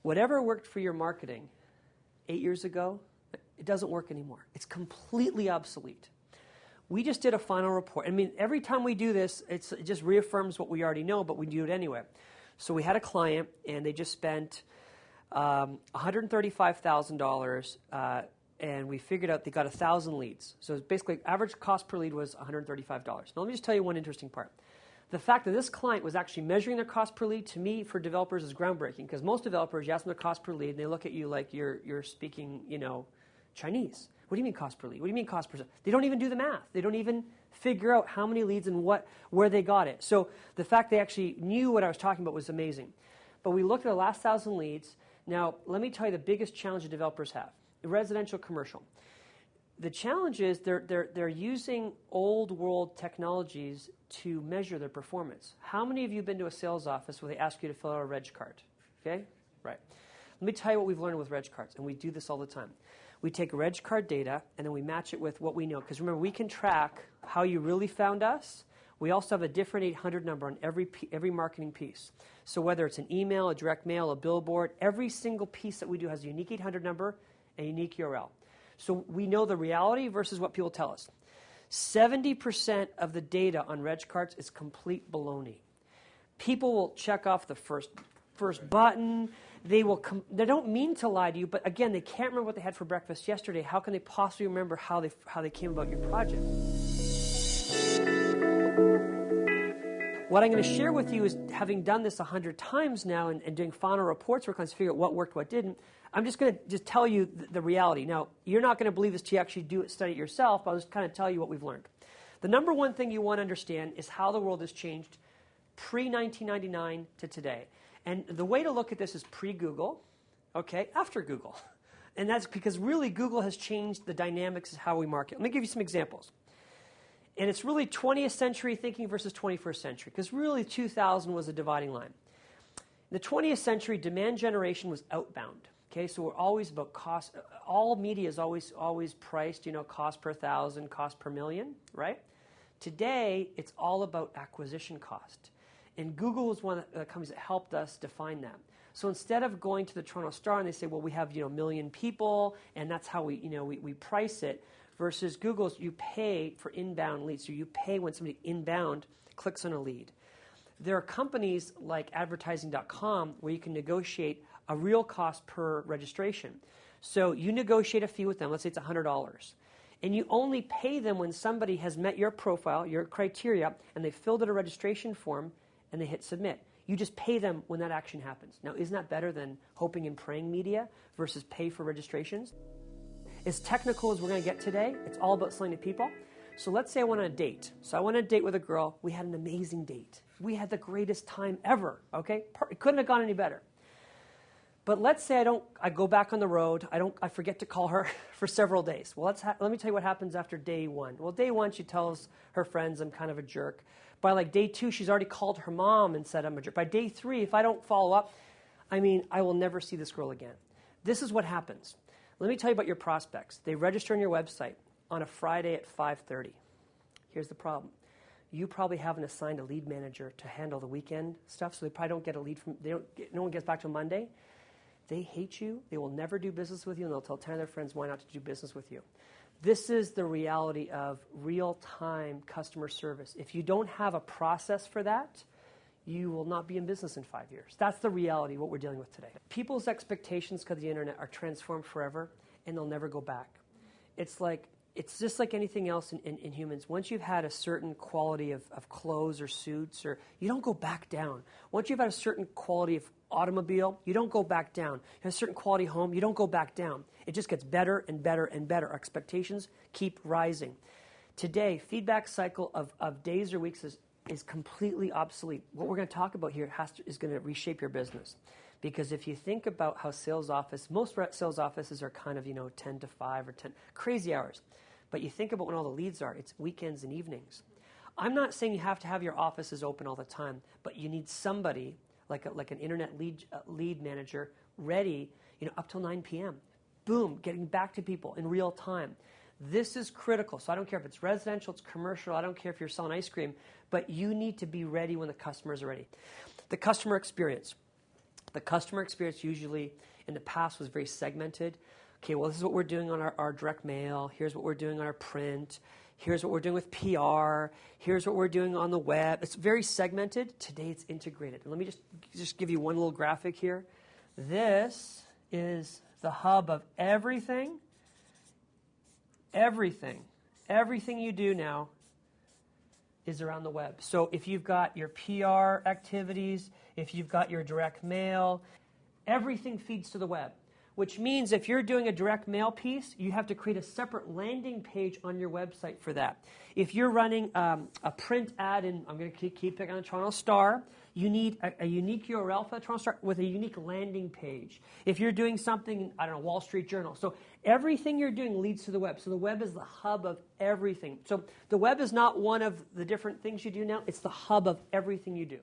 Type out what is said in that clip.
Whatever worked for your marketing 8 years ago, it doesn't work anymore. It's completely obsolete. We just did a final report. I mean, every time we do this, it just reaffirms what we already know, but we do it anyway. So we had a client, and they just spent $135,000, and we figured out they got 1,000 leads. So it's basically, average cost per lead was $135. Now, let me just tell you one interesting part. The fact that this client was actually measuring their cost per lead, to me, for developers, is groundbreaking, because most developers, you ask them their cost per lead, and they look at you like you're speaking, Chinese. What do you mean cost per lead? What do you mean cost per? They don't even do the math. They don't even figure out how many leads and where they got it. So the fact they actually knew what I was talking about was amazing. But we looked at the last 1,000 leads. Now, let me tell you the biggest challenge that developers have: residential, commercial. The challenge is they're using old world technologies to measure their performance. How many of you have been to a sales office where they ask you to fill out a reg card? Okay, right. Let me tell you what we've learned with reg cards, and we do this all the time. We take reg card data, and then we match it with what we know. Because remember, we can track how you really found us. We also have a different 800 number on every marketing piece. So whether it's an email, a direct mail, a billboard, every single piece that we do has a unique 800 number and a unique URL. So we know the reality versus what people tell us. 70% of the data on reg cards is complete baloney. People will check off the first button. They don't mean to lie to you, but again, they can't remember what they had for breakfast yesterday. How can they possibly remember how they came about your project? What I'm going to share with you is, having done this 100 times now and doing final reports where clients figure out what worked, what didn't, I'm just going to just tell you the reality. Now, you're not going to believe this till you actually study it yourself, but I'll just kind of tell you what we've learned. The number one thing you want to understand is how the world has changed pre-1999 to today. And the way to look at this is pre-Google, okay, after Google. And that's because really Google has changed the dynamics of how we market. Let me give you some examples. And it's really 20th century thinking versus 21st century, because really 2000 was a dividing line. In the 20th century, demand generation was outbound. Okay, so we're always about cost. All media is always priced, cost per thousand, cost per million, right? Today, it's all about acquisition cost. And Google was one of the companies that helped us define that. So instead of going to the Toronto Star and they say, well, we have a million people, and that's how we price it, versus Google's, you pay for inbound leads. So you pay when somebody inbound clicks on a lead. There are companies like advertising.com where you can negotiate a real cost per registration. So you negotiate a fee with them. Let's say it's $100. And you only pay them when somebody has met your profile, your criteria, and they filled out a registration form and they hit submit. You just pay them when that action happens. Now, isn't that better than hoping and praying media versus pay for registrations? As technical as we're going to get today, it's all about selling to people. So let's say I went on a date. So I went on a date with a girl. We had an amazing date. We had the greatest time ever, okay? It couldn't have gone any better. But let's say I go back on the road. I forget to call her for several days. Well, let me tell you what happens after day one. Well, day one, she tells her friends I'm kind of a jerk. By like day two, she's already called her mom and said I'm a jerk. By day three, if I don't follow up, I will never see this girl again. This is what happens. Let me tell you about your prospects. They register on your website on a Friday at 5:30. Here's the problem. You probably haven't assigned a lead manager to handle the weekend stuff, so they probably don't get a lead no one gets back till Monday. They hate you. They will never do business with you, and they'll tell 10 of their friends why not to do business with you. This is the reality of real-time customer service. If you don't have a process for that, you will not be in business in 5 years. That's the reality of what we're dealing with today. People's expectations because of the internet are transformed forever, and they'll never go back. It's just like anything else in humans. Once you've had a certain quality of clothes or suits, or you don't go back down. Once you've had a certain quality of automobile, you don't go back down. You have a certain quality home, you don't go back down. It just gets better and better and better. Our expectations keep rising. Today, feedback cycle of days or weeks is completely obsolete. What we're going to talk about here is going to reshape your business. Because if you think about how most sales offices are kind of 10 to 5 or 10, crazy hours. But you think about when all the leads are, it's weekends and evenings. I'm not saying you have to have your offices open all the time, but you need somebody like an internet lead manager ready up till 9 p.m. Boom, getting back to people in real time. This is critical. So I don't care if it's residential, it's commercial, I don't care if you're selling ice cream, but you need to be ready when the customers are ready. The customer experience. The customer experience usually in the past was very segmented. Okay, well, this is what we're doing on our direct mail. Here's what we're doing on our print. Here's what we're doing with PR. Here's what we're doing on the web. It's very segmented. Today it's integrated. And let me just give you one little graphic here. This is the hub of everything. Everything you do now is around the web. So if you've got your PR activities, if you've got your direct mail, everything feeds to the web. Which means if you're doing a direct mail piece, you have to create a separate landing page on your website for that. If you're running a print ad, and I'm going to keep picking on the Toronto Star, you need a unique URL for the Toronto Star with a unique landing page. If you're doing something, I don't know, Wall Street Journal. So everything you're doing leads to the web. So the web is the hub of everything. So the web is not one of the different things you do now. It's the hub of everything you do.